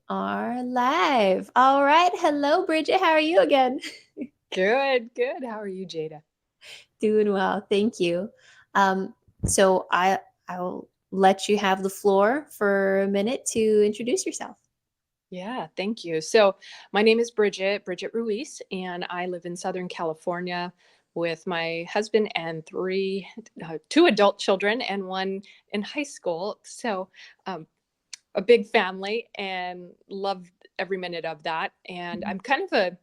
Are live. All right. Hello, Bridget. How are you again? Good, good. How are you, Jada? Doing well. Thank you. Um, so I'll let you have the floor for a minute to introduce yourself. Yeah, thank you. So, my name is Bridgette Ruiz, and I live in Southern California with my husband and two adult children and one in high school. Um, a big family and love every minute of that. And I'm kind of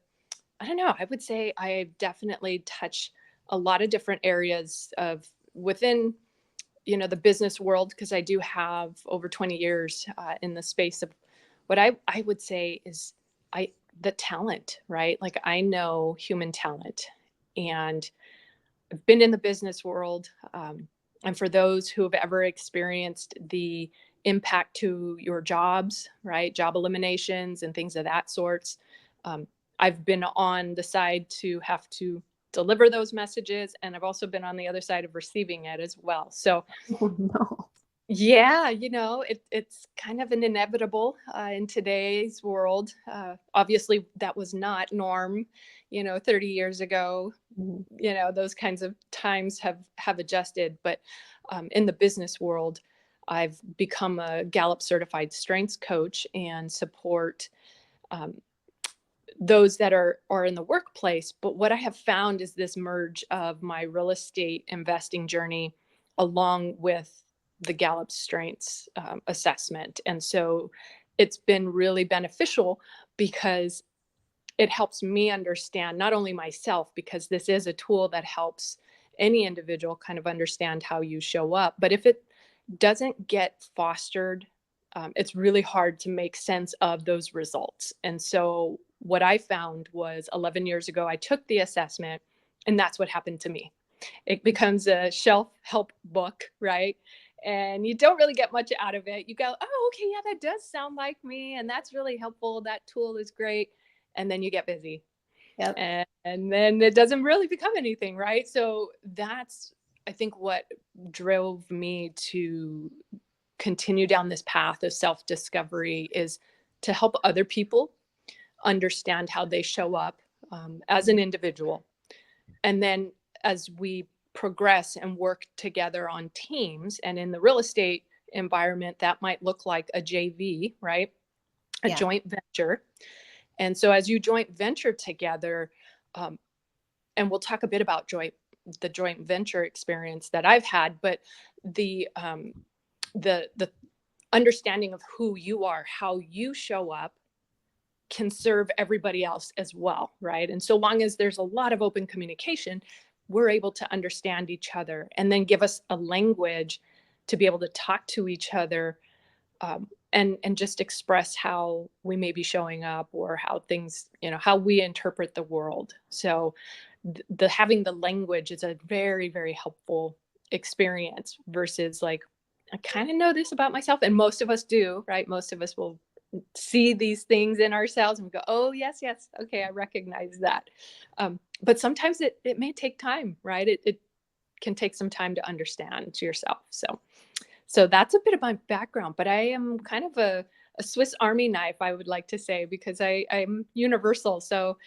I don't know, I would say I definitely touch a lot of different areas of within the business world because I do have over 20 years in the space of what I would say is I the talent, right? Like I know human talent, and I've been in the business world. And for those who have ever experienced the impact to your jobs, right, job eliminations and things of that sorts, um, I've been on the side to have to deliver those messages, and I've also been on the other side of receiving it as well. So Oh, no. yeah, it's kind of an inevitable in today's world. Obviously, that was not norm, 30 years ago. Mhm. Those kinds of times have adjusted, but in the business world, I've become a Gallup certified strengths coach and support um, those that are in the workplace. But what I have found is this merge of my real estate investing journey along with the Gallup Strengths assessment. And so it's been really beneficial because it helps me understand not only myself, because this is a tool that helps any individual kind of understand how you show up. But if it doesn't get fostered, it's really hard to make sense of those results. And so, what I found was 11 years ago, I took the assessment, and that's what happened to me. It becomes a shelf help book, right? And you don't really get much out of it. You go, oh, okay, yeah, that does sound like me. And that's really helpful. That tool is great. And then you get busy. Yep. And then it doesn't really become anything, right? So that's, I think, what drove me to continue down this path of self discovery is to help other people understand how they show up as an individual. And then as we progress and work together on teams, and in the real estate environment, that might look like a JV, right? A Yeah. joint venture. And so as you joint venture together, um, and we'll talk a bit about the joint venture experience that I've had, but the understanding of who you are, how you show up, can serve everybody else as well, right? And so long as there's a lot of open communication, we're able to understand each other and then give us a language to be able to talk to each other, and just express how we may be showing up or how things, how we interpret the world. So the having the language is a very, very helpful experience versus like, I kind of know this about myself, and most of us do, right? Most of us will see these things in ourselves and go, oh yes, yes, okay, I recognize that. But sometimes it may take time, right? It can take some time to understand yourself. So that's a bit of my background, but I am kind of a Swiss Army knife, I would like to say, because I'm universal. So,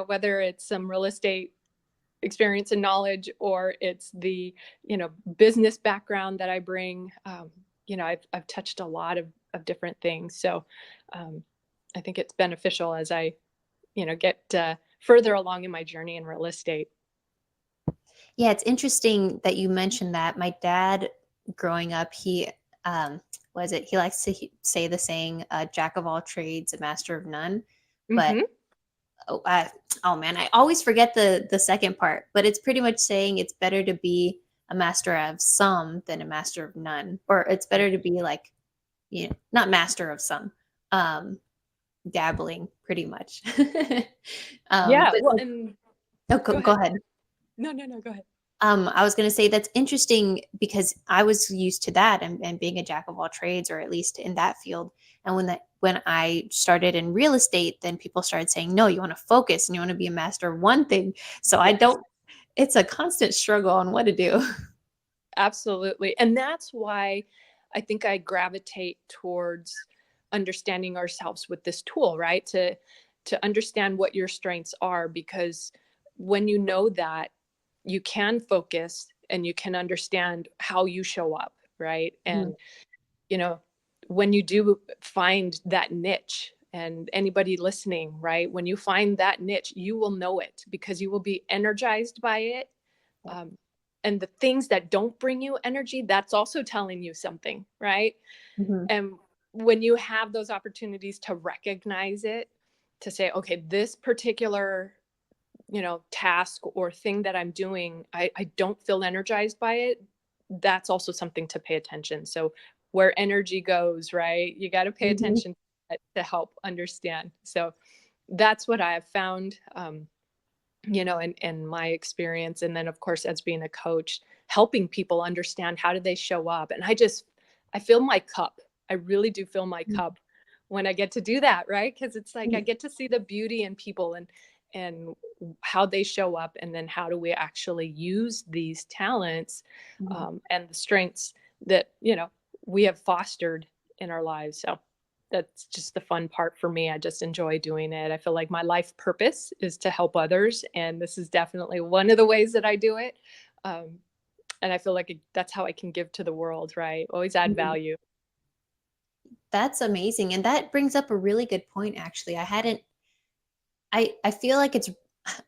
whether it's some real estate experience and knowledge, or it's the, business background that I bring, I've touched a lot of different things. So um, I think it's beneficial as I, get further along in my journey in real estate. Yeah, it's interesting that you mentioned that. My dad, growing up, he um, was it? He likes to say the saying, "Jack of all trades, a master of none." But Hmm. oh, oh man, I always forget the second part. But it's pretty much saying it's better to be a master of some than a master of none, or it's better to be like, not master of some, um, dabbling pretty much. Yeah. But Well, and oh, go go ahead. ahead. No, no, no, go ahead. I was going to say that's interesting because I was used to that and being a jack of all trades, or at least in that field. And when I started in real estate, then people started saying, no, you want to focus and you want to be a master of one thing. So I Yes. don't. It's a constant struggle on what to do. Absolutely. And that's why I think I gravitate towards understanding ourselves with this tool, right? To understand what your strengths are, because when you know that, you can focus and you can understand how you show up, right? Mhm. And you know, when you do find that niche, and anybody listening, right, when you find that niche, you will know it because you will be energized by it. Yep. um, and the things that don't bring you energy, that's also telling you something, right? Mhm. And when you have those opportunities to recognize it, to say, okay, this particular, task or thing that I'm doing, I don't feel energized by it, that's also something to pay attention. So where energy goes, right, you got to pay Mhm. attention to that to help understand. So that's what I have found, in my experience. And then, of course, as being a coach, helping people understand how do they show up. And I fill my cup. I really do fill my cup when I get to do that, right? Because it's like I Mhm. get to see the beauty in people and how they show up, and then how do we actually use these talents, Mhm. and the strengths that we have fostered in our lives. So that's just the fun part for me. I just enjoy doing it. I feel like my life purpose is to help others, and this is definitely one of the ways that I do it. Um, and I feel like that's how I can give to the world, right? Always add Mhm. value. That's amazing, and that brings up a really good point, actually. I feel like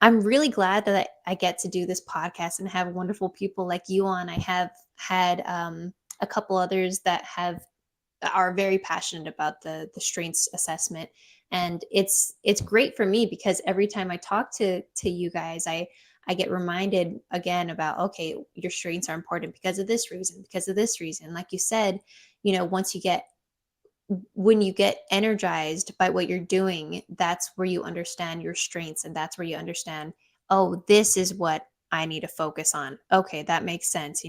I'm really glad that I get to do this podcast and have wonderful people like you on. I have had, a couple others that are very passionate about the strengths assessment, and it's great for me because every time I talk to you guys, I get reminded again about, okay, your strengths are important because of this reason, because of this reason. Like you said, once you get when you get energized by what you're doing, that's where you understand your strengths, and that's where you understand, oh, this is what I need to focus on. Okay, that makes sense.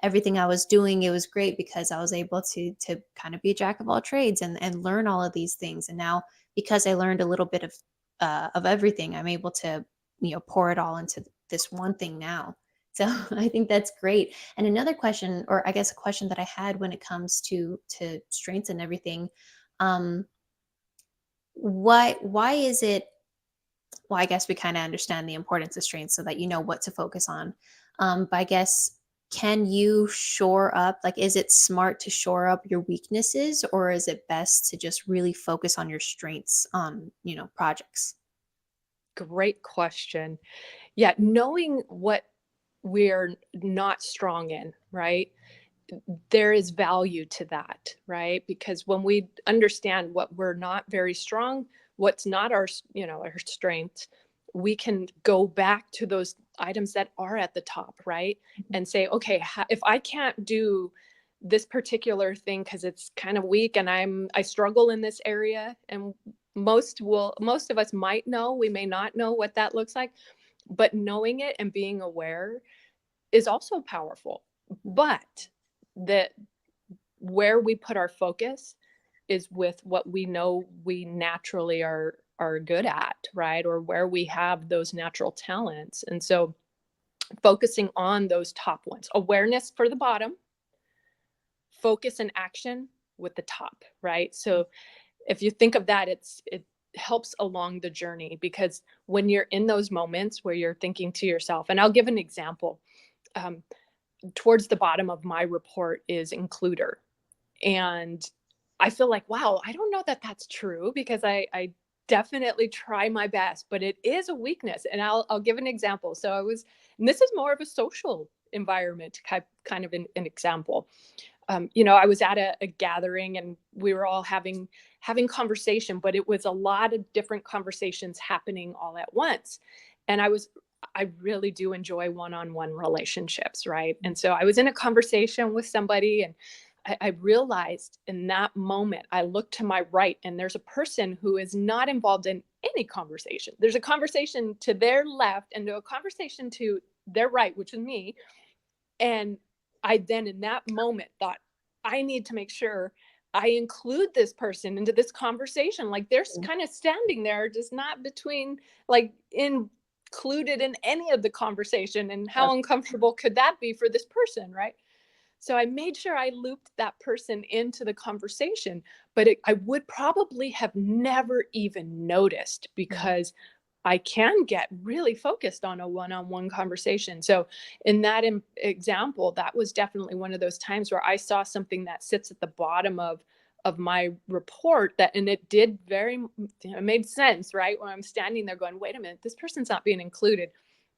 Everything I was doing, it was great because I was able to kind of be a jack of all trades and learn all of these things. And now, because I learned a little bit of everything, I'm able to pour it all into this one thing now. So I think that's great. And another question, or I guess a question that I had when it comes to strengths and everything, um, why is it? Well, I guess we kind of understand the importance of strengths so that you know what to focus on. But I guess, can you shore up? Like, is it smart to shore up your weaknesses, or is it best to just really focus on your strengths on projects? Great question. Yeah, knowing what we're not strong in, right? There is value to that, right? Because when we understand what we're not very strong, what's not our strength, we can go back to those items that are at the top, right? And say, okay, if I can't do this particular thing because it's kind of weak and I struggle in this area, and most of us might know, we may not know what that looks like, but knowing it and being aware is also powerful. But that where we put our focus is with what we know we naturally are good at, right? Or where we have those natural talents. And so focusing on those top ones, awareness for the bottom, focus and action with the top, right? So if you think of that, it helps along the journey, because when you're in those moments where you're thinking to yourself, and I'll give an example. um, Towards the bottom of my report is includer. And I feel like, wow, I don't know that that's true, because I definitely try my best, but it is a weakness. And I'll give an example. So and this is more of a social environment kind of an example. I was at a gathering, and we were all having conversation, but it was a lot of different conversations happening all at once. And I really do enjoy one-on-one relationships, right? And so I was in a conversation with somebody, and I realized in that moment, I looked to my right, and there's a person who is not involved in any conversation. There's a conversation to their left and a conversation to their right, which is me. And I then in that moment thought, I need to make sure I include this person into this conversation. Like, they're kind of standing there, just not between, like, included in any of the conversation. And how Yep. uncomfortable could that be for this person, right? So I made sure I looped that person into the conversation, but I would probably have never even noticed Right. because I can get really focused on a one-on-one conversation. So in that example, that was definitely one of those times where I saw something that sits at the bottom of my report, that, and it did it made sense, right? When I'm standing there going, wait a minute, this person's not being included.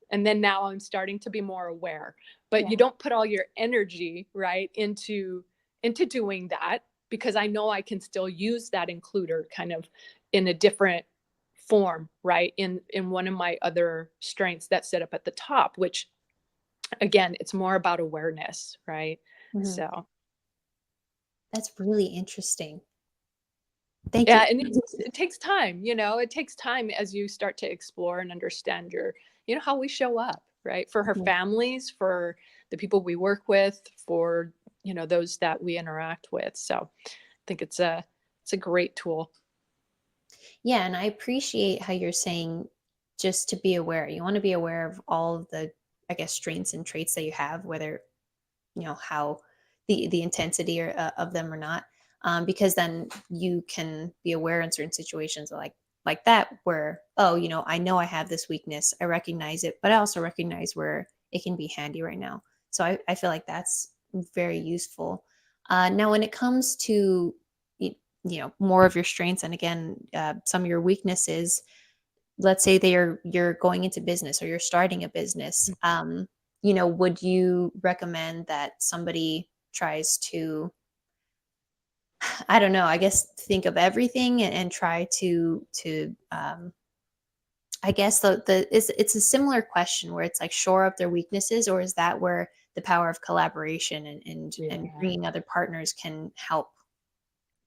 And then now I'm starting to be more aware. But Yeah. you don't put all your energy, right, into doing that, because I know I can still use that includer kind of in a different form, right, in one of my other strengths that sit up at the top, which again, it's more about awareness, right? Mhm. So That's really interesting. Thank you. yeah, and it takes time, it takes time as you start to explore and understand how we show up, right? For her Mhm. families, for the people we work with, for, those that we interact with. So I think it's a great tool. Yeah, and I appreciate how you're saying just to be aware. You want to be aware of all of the, I guess, strengths and traits that you have, whether how the intensity of them or not, because then you can be aware in certain situations like that where, oh, I know I have this weakness, I recognize it, but I also recognize where it can be handy right now. So I feel like that's very useful. Now when it comes to more of your strengths, and again, some of your weaknesses, let's say you're going into business or you're starting a business, would you recommend that somebody tries to, I don't know, I guess, think of everything and try to I guess the it's a similar question where it's like shore up their weaknesses, or is that where the power of collaboration and Yeah. bringing other partners can help?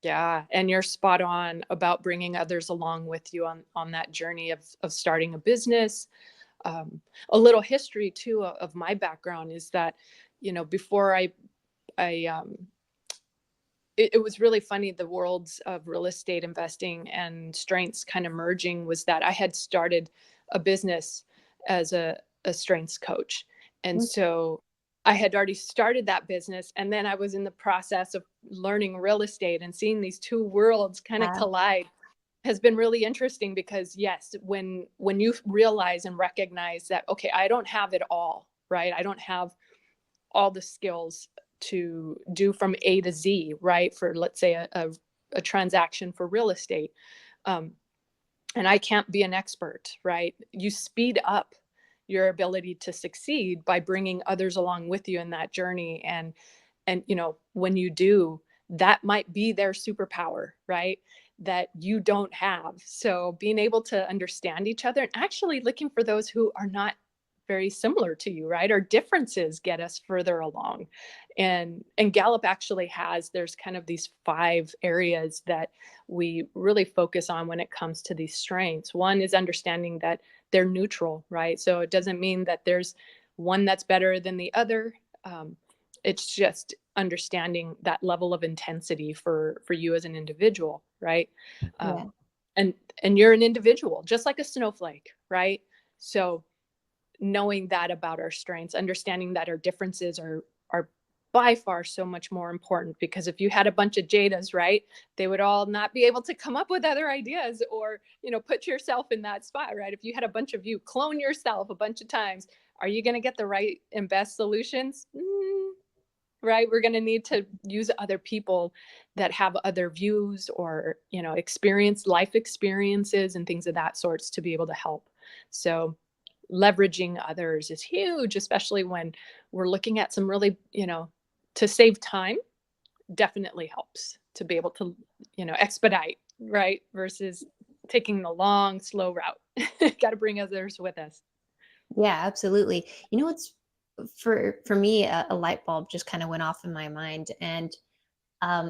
Yeah, and you're spot on about bringing others along with you on that journey of starting a business. A little history too of my background is that, before I it was really funny, the worlds of real estate investing and strengths kind of merging, was that I had started a business as a strengths coach. And Mm. so I had already started that business, and then I was in the process of learning real estate, and seeing these two worlds kind of Wow. collide has been really interesting. Because yes, when you realize and recognize that, okay, I don't have it all, right? I don't have all the skills to do from A to Z, right? For, let's say, a transaction for real estate. Um, and I can't be an expert, right? You speed up your ability to succeed by bringing others along with you in that journey. And when you do, that might be their superpower, right? That you don't have. So being able to understand each other, and actually looking for those who are not very similar to you, right? Our differences get us further along. And Gallup actually has, there's kind of these 5 areas that we really focus on when it comes to these strengths. One is understanding that they're neutral, right? So it doesn't mean that there's one that's better than the other. Um, it's just understanding that level of intensity for you as an individual, right? Yeah. Um, and and you're an individual, just like a snowflake, right? So knowing that about our strengths, understanding that our differences are by far so much more important. Because if you had a bunch of Jadas, right, they would all not be able to come up with other ideas, or put yourself in that spot, right? If you had a bunch of you, clone yourself a bunch of times, are you going to get the right and best solutions? Right, we're going to need to use other people that have other views, or experience life experiences and things of that sorts, to be able to help. So leveraging others is huge, especially when we're looking at some really, to save time. Definitely helps to be able to, expedite, right, versus taking the long slow route. Got to bring others with us. Yeah, absolutely. What's for me, a light bulb just kind of went off in my mind, and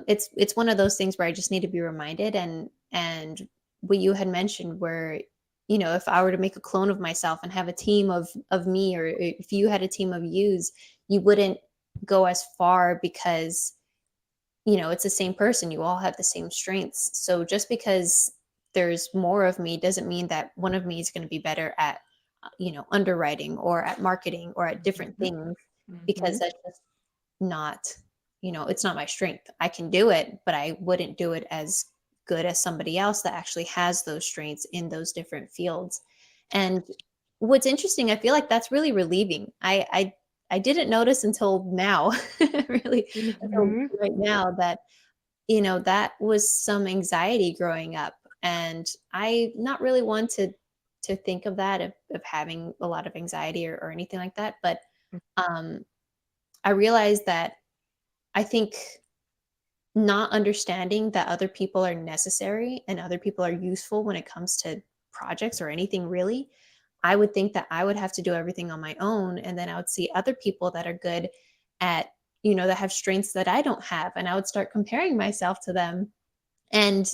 it's one of those things where I just need to be reminded, and what you had mentioned, where if I were to make a clone of myself and have a team of me, or if you had a team of yous, you wouldn't go as far, because it's the same person, you all have the same strengths. So just because there's more of me doesn't mean that one of me is going to be better at underwriting or at marketing or at different Mhm. things, because Mhm. that's just not, it's not my strength. I can do it, but I wouldn't do it as good as somebody else that actually has those strengths in those different fields. And what's interesting, I feel like that's really relieving. I didn't notice until now, really, until Mhm. right now, that that was some anxiety growing up. And I not really want to think of that, of having a lot of anxiety or anything like that. But um I realized that I think not understanding that other people are necessary and other people are useful when it comes to projects or anything really, I would think that I would have to do everything on my own. And then I would see other people that are good at, that have strengths that I don't have. And I would start comparing myself to them. And,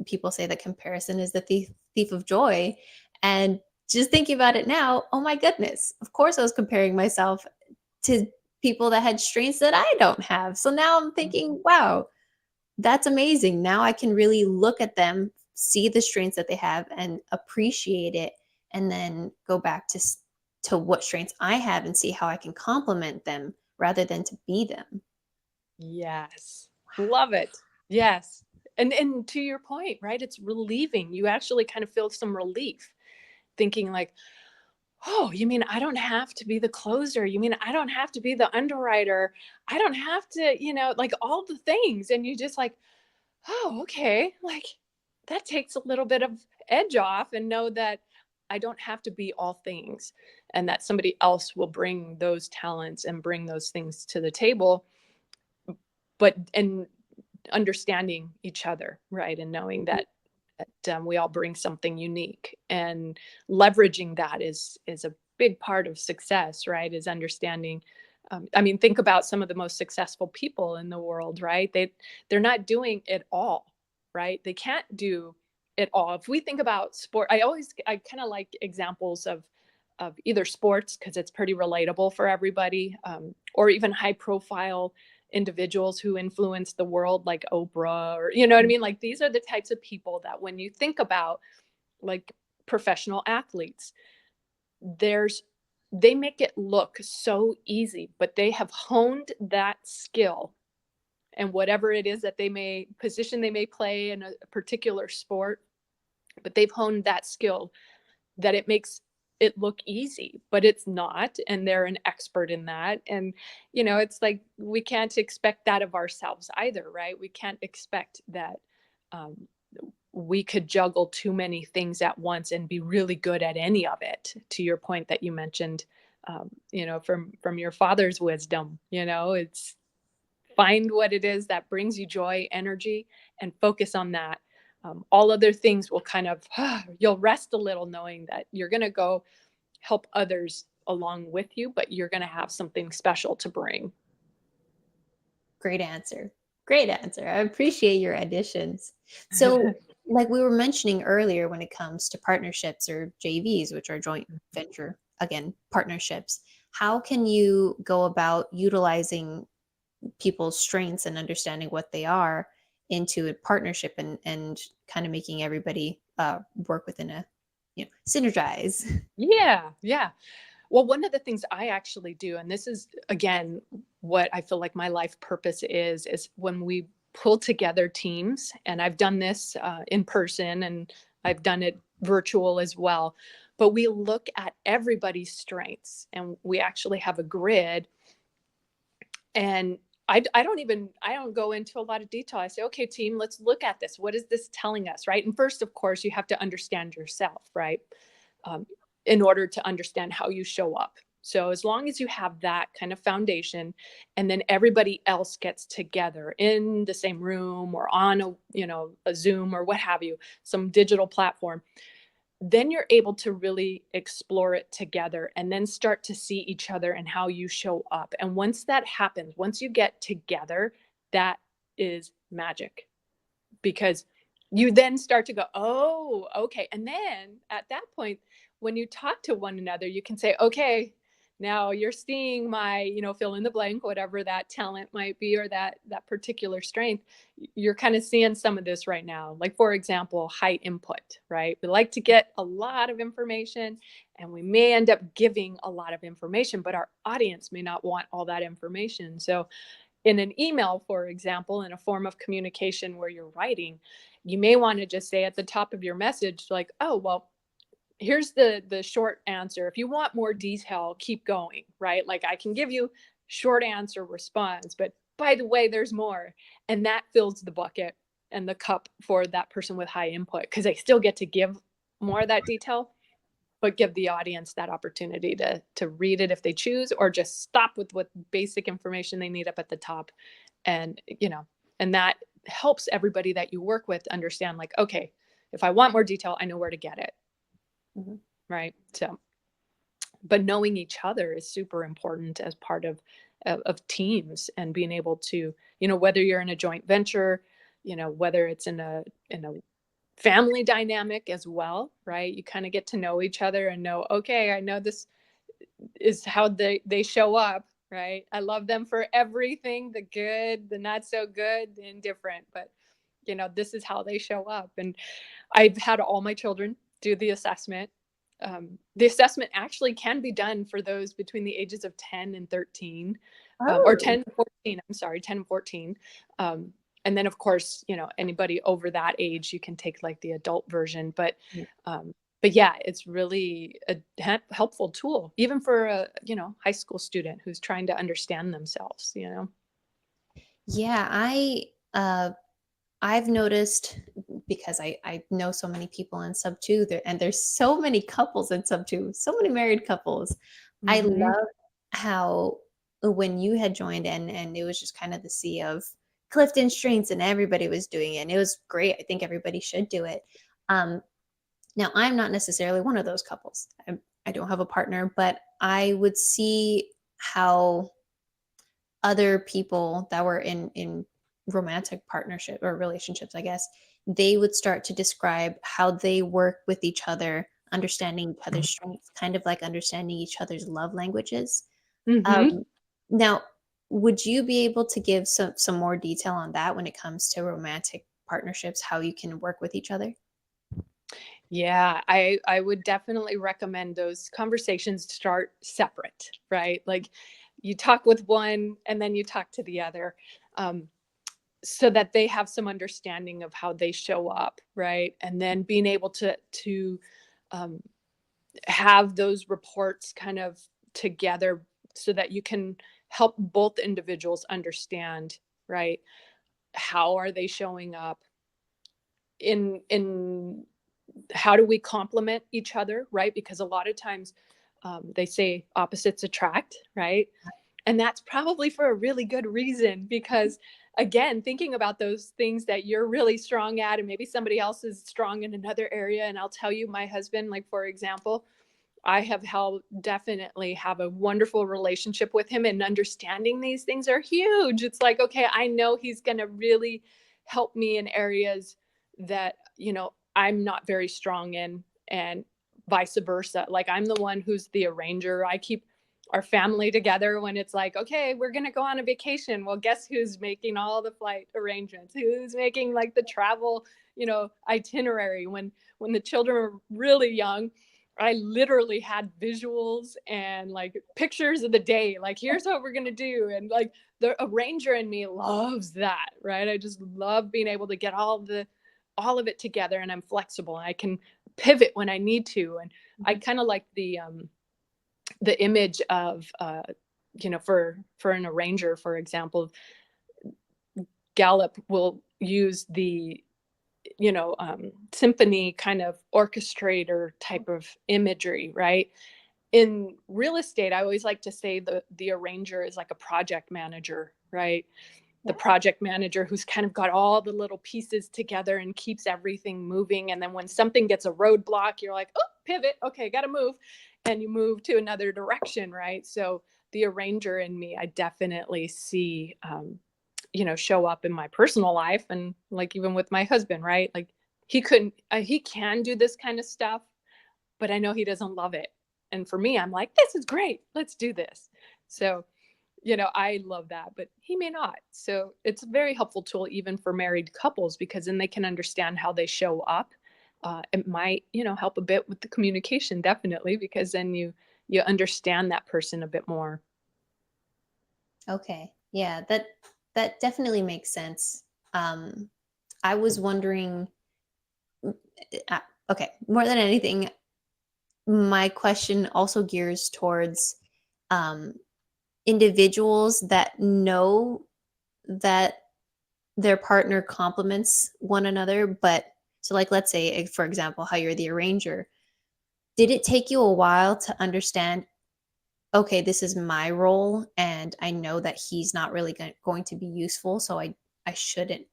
people say that comparison is the thief of joy. And just thinking about it now, oh my goodness, of course I was comparing myself to people that had strengths that I don't have. So now I'm thinking, wow, that's amazing. Now I can really look at them, see the strengths that they have and appreciate it, and then go back to what strengths I have and see how I can complement them rather than to be them. Yes. Love it. Yes. And to your point, right? It's relieving. You actually kind of feel some relief thinking like, "Oh, you mean I don't have to be the closer? You mean I don't have to be the underwriter? I don't have to, like all the things." And you just like, "Oh, okay." Like that takes a little bit of edge off and know that I don't have to be all things and that somebody else will bring those talents and bring those things to the table. But and understanding each other, right? And knowing that we all bring something unique and leveraging that is a big part of success, right? Is understanding. I mean, think about some of the most successful people in the world, right? They're not doing it all, right? They can't do it all. If we think about sport, I kind of like examples of either sports because it's pretty relatable for everybody, or even high profile individuals who influence the world like Oprah, or you know what I mean? Like these are the types of people that when you think about like professional athletes, there's they make it look so easy, but they have honed that skill and whatever it is that they may play in a particular sport, but they've honed that skill that it makes it look easy, but it's not. And they're an expert in that. And, it's like we can't expect that of ourselves either, right? We can't expect that um, we could juggle too many things at once and be really good at any of it. To your point that you mentioned, from your father's wisdom, it's find what it is that brings you joy, energy, and focus on that. All other things will kind of, you'll rest a little knowing that you're going to go help others along with you, but you're going to have something special to bring. Great answer. Great answer. I appreciate your additions. So, like we were mentioning earlier, when it comes to partnerships or JVs, which are joint venture, again, partnerships, how can you go about utilizing people's strengths and understanding what they are into a partnership, and kind of making everybody work within a, synergize? Yeah, yeah. Well, one of the things I actually do, and this is again what I feel like my life purpose is when we pull together teams, and I've done this in person and I've done it virtual as well. But we look at everybody's strengths and we actually have a grid. And I don't go into a lot of detail. I say, okay, team, let's look at this. What is this telling us? Right. And first, of course, you have to understand yourself, right? Um, in order to understand how you show up. So as long as you have that kind of foundation, and then everybody else gets together in the same room or on a Zoom or what have you, some digital platform, then you're able to really explore it together and then start to see each other and how you show up. And once that happens, once you get together, that is magic, because you then start to go, oh, okay. And then at that point, when you talk to one another, you can say, okay, Now you're seeing my, fill in the blank, whatever that talent might be, or that particular strength. You're kind of seeing some of this right now. Like, for example, high input, right? We like to get a lot of information, and we may end up giving a lot of information, but our audience may not want all that information. So in an email, for example, in a form of communication where you're writing, you may want to just say at the top of your message, like, oh, well, here's the short answer. If you want more detail, keep going, right? Like, I can give you short answer response, but by the way, there's more. And that fills the bucket and the cup for that person with high input, because they still get to give more of that detail, but give the audience that opportunity to read it if they choose, or just stop with what basic information they need up at the top. And, and that helps everybody that you work with understand, like, okay, if I want more detail, I know where to get it. Mhm. Right. So, but knowing each other is super important as part of teams, and being able to, whether you're in a joint venture, whether it's in a family dynamic as well, right? You kind of get to know each other and know, okay, I know this is how they show up, right? I love them for everything, the good, the not so good, the indifferent, but this is how they show up. And I've had all my children do the assessment. The assessment actually can be done for those between the ages of 10 and 13, or Oh. 10 and 14. I'm sorry, 10 and 14. And then, of course, anybody over that age, you can take like the adult version. But yeah, it's really a helpful tool, even for a high school student who's trying to understand themselves. Yeah, I've noticed, because I know so many people in sub two there, and there's so many couples in sub two, so many married couples. I Mm-hmm. love how when you had joined and it was just kind of the sea of Clifton strengths and everybody was doing it, and it was great. I think everybody should do it. Um, Now I'm not necessarily one of those couples. I don't have a partner, but I would see how other people that were in romantic partnership or relationships, I guess, they would start to describe how they work with each other, understanding each other's strengths, kind of like understanding each other's love languages. Mm-hmm. Um, Now, would you be able to give some more detail on that when it comes to romantic partnerships, how you can work with each other? Yeah, I would definitely recommend those conversations start separate, right? Like, you talk with one and then you talk to the other, um, so that they have some understanding of how they show up, right? And then being able to um, have those reports kind of together, so that you can help both individuals understand, right? How are they showing up in how do we complement each other, right? Because a lot of times, they say opposites attract, right? And that's probably for a really good reason, because again, thinking about those things that you're really strong at, and maybe somebody else is strong in another area. And I'll tell you, my husband, like, for example, I have held definitely have a wonderful relationship with him, and understanding these things are huge. It's like, okay, I know he's going to really help me in areas that, I'm not very strong in, and vice versa. Like, I'm the one who's the arranger. I keep our family together when it's like, okay, we're going to go on a vacation. Well, guess who's making all the flight arrangements? Who's making like the travel, itinerary? When the children were really young, I literally had visuals and like pictures of the day. Like, here's what we're going to do. And like, the arranger in me loves that, right? I just love being able to get all of it together, and I'm flexible and I can pivot when I need to. And I Mhm. kind of like the image of, for an arranger, for example, Gallup will use the symphony kind of orchestrator type of imagery, right? In real estate, I always like to say the arranger is like a project manager, right? The Yeah. project manager who's kind of got all the little pieces together and keeps everything moving. And then when something gets a roadblock, you're like, oh, pivot, okay, got to move, and you move to another direction, right? So the arranger in me, I definitely see, show up in my personal life, and like even with my husband, right? Like, he can do this kind of stuff, but I know he doesn't love it. And for me, I'm like, this is great. Let's do this. So, I love that, but he may not. So it's a very helpful tool even for married couples, because then they can understand how they show up. It might, help a bit with the communication, definitely, because then you understand that person a bit more. Okay. Yeah, that definitely makes sense. Um, I was wondering, uh, okay, more than anything, my question also gears towards um, individuals that know that their partner complements one another, but so like let's say for example how you're the arranger. Did it take you a while to understand, okay, this is my role and I know that he's not really going to be useful, so I shouldn't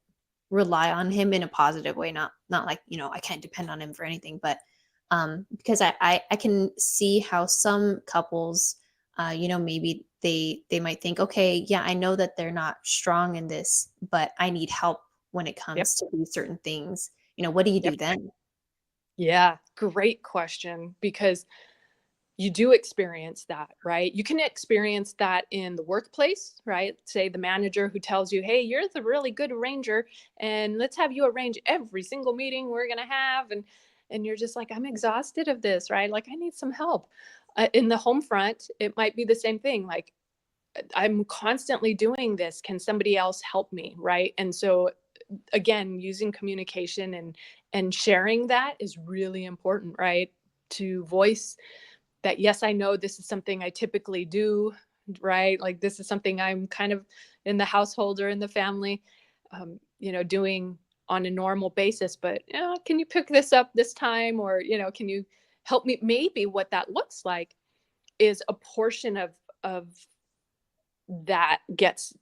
rely on him in a positive way, not like, I can't depend on him for anything, but because I can see how some couples, maybe they might think, okay, yeah, I know that they're not strong in this, but I need help when it Yep. comes to these certain things. What do you Yep. do then? Yeah. Great question. Because you do experience that, right? You can experience that in the workplace, right? Say the manager who tells you, hey, you're the really good arranger, and let's have you arrange every single meeting we're going to have. And you're just like, I'm exhausted of this, right? Like, I need some help. In the home front, it might be the same thing. Like, I'm constantly doing this. Can somebody else help me? Right. And so again, using communication and sharing that is really important, right? To voice that, yes, I know this is something I typically do, right? Like, this is something I'm kind of in the household or in the family, doing on a normal basis. But can you pick this up this time, or can you help me? Maybe what that looks like is a portion of that gets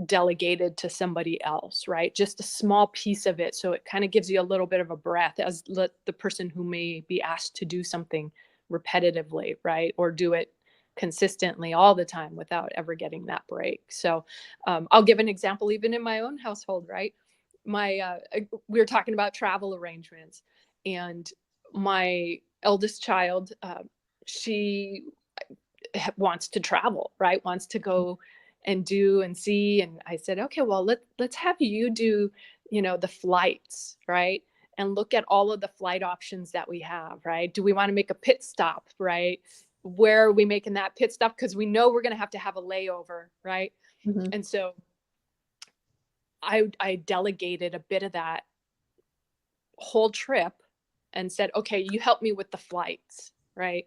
delegated to somebody else, right? Just a small piece of it. So it kind of gives you a little bit of a breath as the person who may be asked to do something repetitively, right? Or do it consistently all the time without ever getting that break. So I'll give an example, even in my own household, right? We were talking about travel arrangements, and my eldest child, she wants to travel, right? Wants to go and do and see. And I said, okay, well, let's have you do, the flights, right? And look at all of the flight options that we have, right? Do we want to make a pit stop, right? Where are we making that pit stop? Because we know we're going to have a layover, right? Hmm. And so I delegated a bit of that whole trip and said, okay, you help me with the flights, right?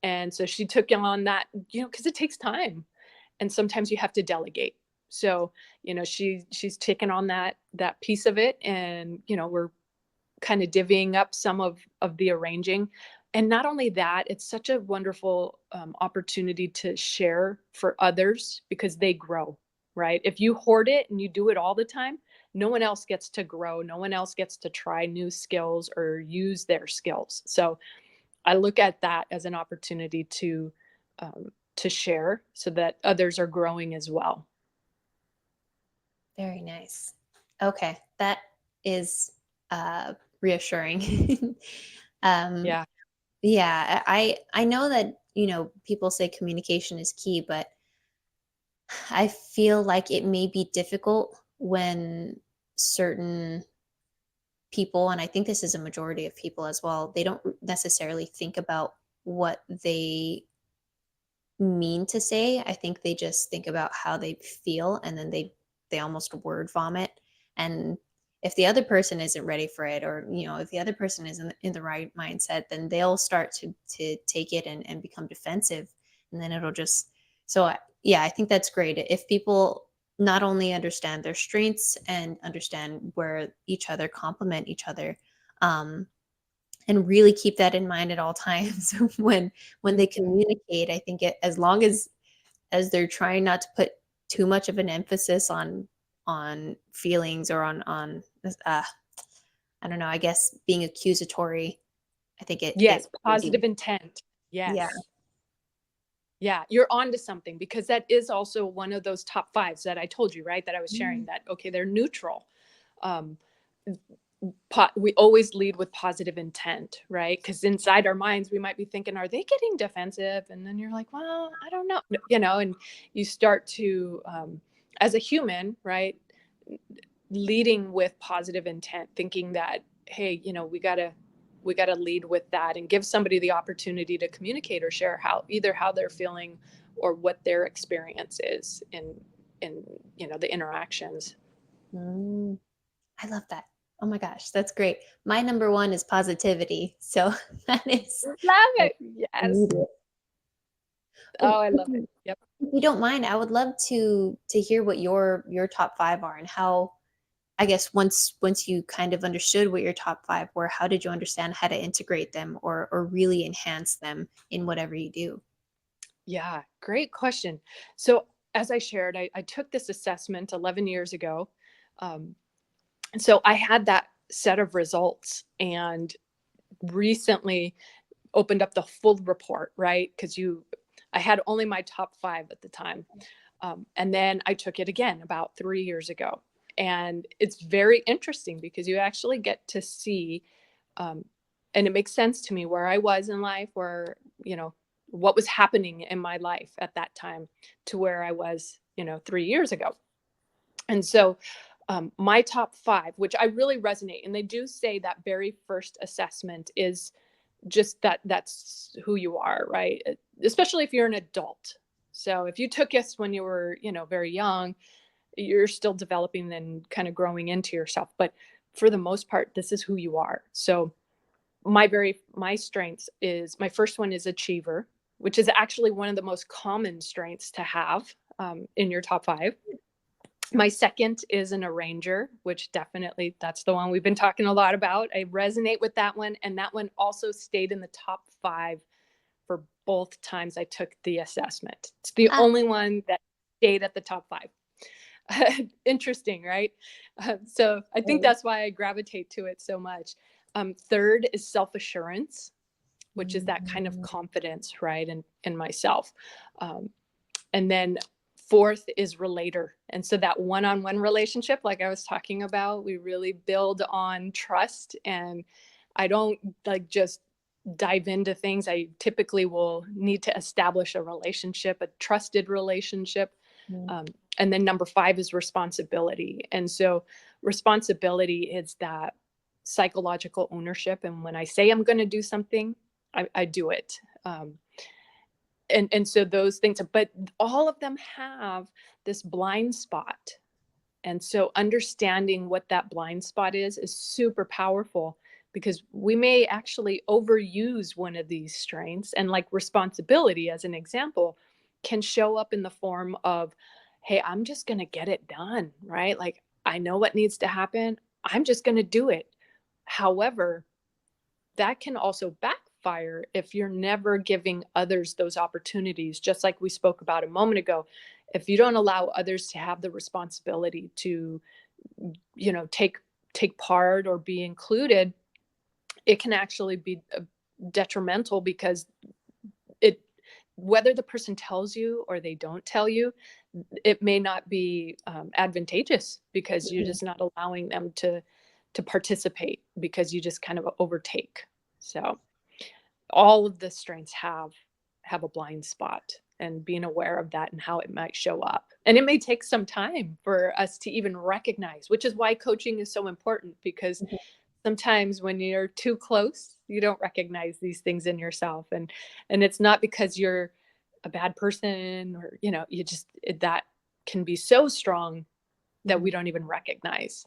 And so she took on that, because it takes time, and sometimes you have to delegate. So she's taken on that piece of it, and we're kind of divvying up some of the arranging. And not only that, it's such a wonderful opportunity to share for others, because they grow, right? If you hoard it and you do it all the time, no one else gets to grow, no one else gets to try new skills or use their skills. So I look at that as an opportunity to share, so that others are growing as well. Very nice. Okay, that is reassuring. um, Yeah. yeah, I know that people say communication is key, but I feel like it may be difficult when certain people, and I think this is a majority of people as well, they don't necessarily think about what they mean to say. I think they just think about how they feel, and then they almost word vomit. And if the other person isn't ready for it, or if the other person isn't in the right mindset, then they'll start to take it and become defensive, and then it'll just yeah, I think that's great if people not only understand their strengths and understand where each other complement each other, um, and really keep that in mind at all times when they Mhm. communicate. I think as long as they're trying not to put too much of an emphasis on feelings, or on uh I don't know, I guess being accusatory. I think it Yes, will be. positive intent. Yeah. Yes. Yeah, you're on to something, because that is also one of those top fives that I told you, right? That I was sharing, Mm. that, okay, they're neutral. Um, we always lead with positive intent, right? Because inside our minds, we might be thinking, are they getting defensive? And then you're like, well, I don't know, and you start to, as a human, right, leading with positive intent, thinking that, hey, we gotta lead with that and give somebody the opportunity to communicate or share either how they're feeling or what their experience is in the interactions. Mm, I love that. Oh my gosh, that's great. My number one is positivity. So that is Love like it. Yes. immediate. Oh, Oh, I love it. Yep. if you don't mind, I would love to hear what your top five are and how, I guess, once you kind of understood what your top five were, how did you understand how to integrate them or really enhance them in whatever you do? Yeah, great question. So, as I shared, I took this assessment 11 years ago. Um, and so I had that set of results and recently opened up the full report, right? I had only my top five at the time. And then I took it again about 3 years ago. And it's very interesting because you actually get to see, um, and it makes sense to me where I was in life, what was happening in my life at that time to where I was, 3 years ago. And so my top five, which I really resonate, and they do say that very first assessment is just that's who you are, right? Especially if you're an adult. So if you took us when you were, very young, you're still developing and kind of growing into yourself. But for the most part, this is who you are. So my strengths is my first one is achiever, which is actually one of the most common strengths to have in your top five. My second is an arranger, which definitely that's the one we've been talking a lot about. I resonate with that one. And that one also stayed in the top five for both times I took the assessment. It's the Ah, only one that stayed at the top five. Interesting, right? So I think right. that's why I gravitate to it so much. Third is self assurance, which is that kind of Mhm. confidence, right, in myself. Um, and then fourth is relator. And so that one-on-one relationship, like I was talking about, we really build on trust. And I don't like just dive into things. I typically will need to establish a relationship, a trusted relationship. Mhm. Um, and then number five is responsibility. And so responsibility is that psychological ownership. And when I say I'm going to do something, I do it. And so those things, but all of them have this blind spot. And so understanding what that blind spot is super powerful because we may actually overuse one of these strengths. And like responsibility, as an example, can show up in the form of, hey, I'm just going to get it done, right? Like, I know what needs to happen. I'm just going to do it. However, that can also backfire if you're never giving others those opportunities, just like we spoke about a moment ago. If you don't allow others to have the responsibility to, take part or be included, it can actually be detrimental because it whether the person tells you or they don't tell you, it may not be advantageous because you're Mhm. just not allowing them to participate because you just kind of overtake. So all of the strengths have a blind spot, and being aware of that and how it might show up, and it may take some time for us to even recognize, which is why coaching is so important, because Mhm. sometimes when you're too close you don't recognize these things in yourself, and it's not because you're a bad person, or you just that can be so strong that Mhm. we don't even recognize.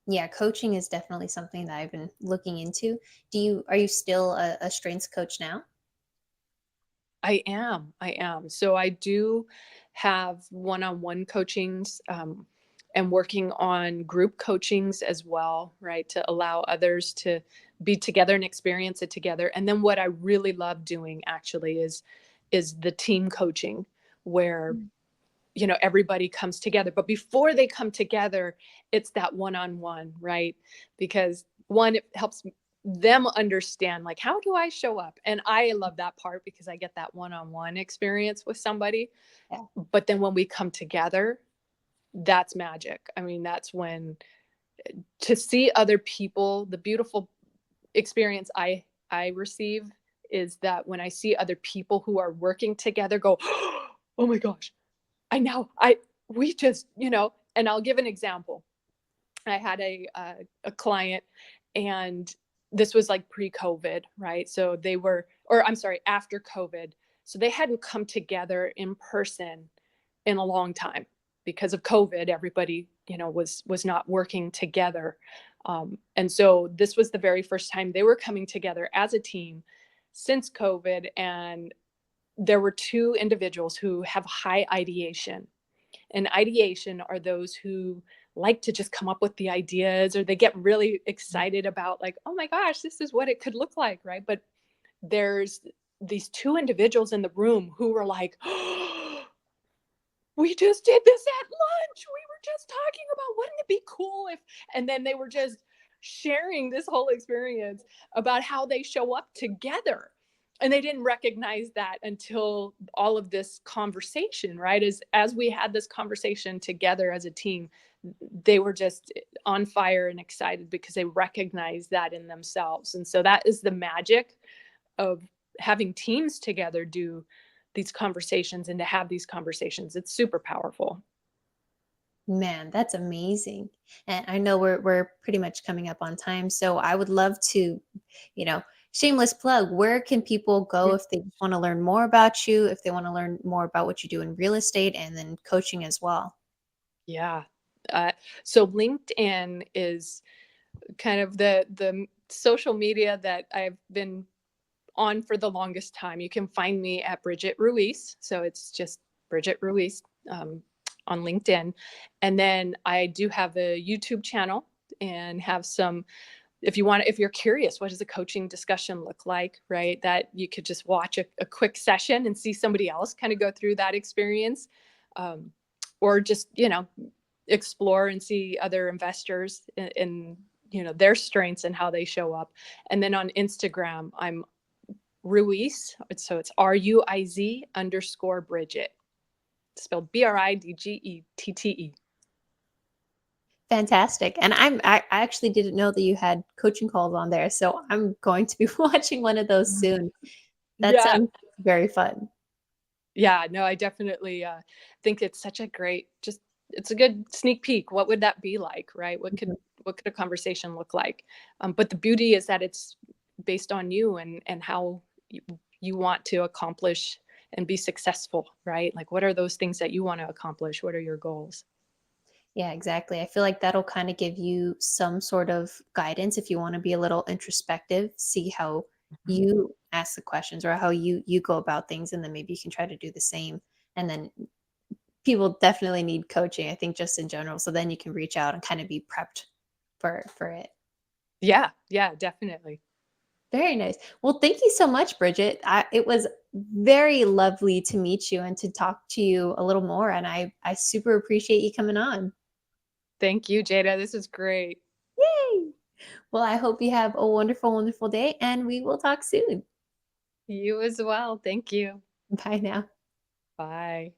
Yeah, coaching is definitely something that I've been looking into. Are you still a strengths coach now? I am. So I do have one-on-one coachings, and working on group coachings as well, right? To allow others to be together and experience it together. And then what I really love doing actually is the team coaching where Mm. everybody comes together, but before they come together, it's that one-on-one, right? Because one, it helps them understand, like, how do I show up? And I love that part because I get that one-on-one experience with somebody. Yeah. But then when we come together, that's magic. I mean, that's when to see other people, the beautiful experience I receive is that when I see other people who are working together go, oh my gosh, I now I we just, and I'll give an example. I had a client, and this was like pre-COVID, right? So they were, or I'm sorry, after COVID. So they hadn't come together in person in a long time because of COVID. Everybody, was not working together, and so this was the very first time they were coming together as a team since COVID. And there were two individuals who have high ideation, and ideation are those who like to just come up with the ideas, or they get really excited about, like, oh my gosh, this is what it could look like, right? But there's these two individuals in the room who were like, oh, we just did this at lunch. We were just talking about, wouldn't it be cool if, and then they were just sharing this whole experience about how they show up together. And they didn't recognize that until all of this conversation, right? As we had this conversation together as a team, they were just on fire and excited because they recognized that in themselves. And so that is the magic of having teams together do these conversations, and to have these conversations. It's super powerful. Man, that's amazing. And I know we're pretty much coming up on time, so I would love to, you know, shameless plug, where can people go if they want to learn more about you, if they want to learn more about what you do in real estate and then coaching as well? Yeah. Uh, so LinkedIn is kind of the social media that I've been on for the longest time. You can find me at Bridgette Ruiz. So it's just Bridgette Ruiz, on LinkedIn. And then I do have a YouTube channel, and have some, if you're curious, what does a coaching discussion look like, right? That you could just watch a quick session and see somebody else kind of go through that experience. Um, or just, explore and see other investors in, their strengths and how they show up. And then on Instagram, I'm Ruiz. So it's Ruiz_Bridgette, spelled Bridgette. Fantastic. And I actually didn't know that you had coaching calls on there, so I'm going to be watching one of those soon. That Yeah. sounds very fun. Yeah. No, I definitely think it's such a great, just, it's a good sneak peek. What would that be like, right? Mhm. What could a conversation look like? But the beauty is that it's based on you, and how you want to accomplish and be successful, right? Like, what are those things that you want to accomplish? What are your goals? Yeah, exactly. I feel like that'll kind of give you some sort of guidance if you want to be a little introspective, see how Mhm. you ask the questions or how you go about things, and then maybe you can try to do the same. And then people definitely need coaching, I think, just in general. So then you can reach out and kind of be prepped for it. Yeah. Yeah, definitely. Very nice. Well, thank you so much, Bridget. It was very lovely to meet you and to talk to you a little more. And I super appreciate you coming on. Thank you, Jada. This is great. Yay! Well, I hope you have a wonderful, wonderful day, and we will talk soon. You as well. Thank you. Bye now. Bye.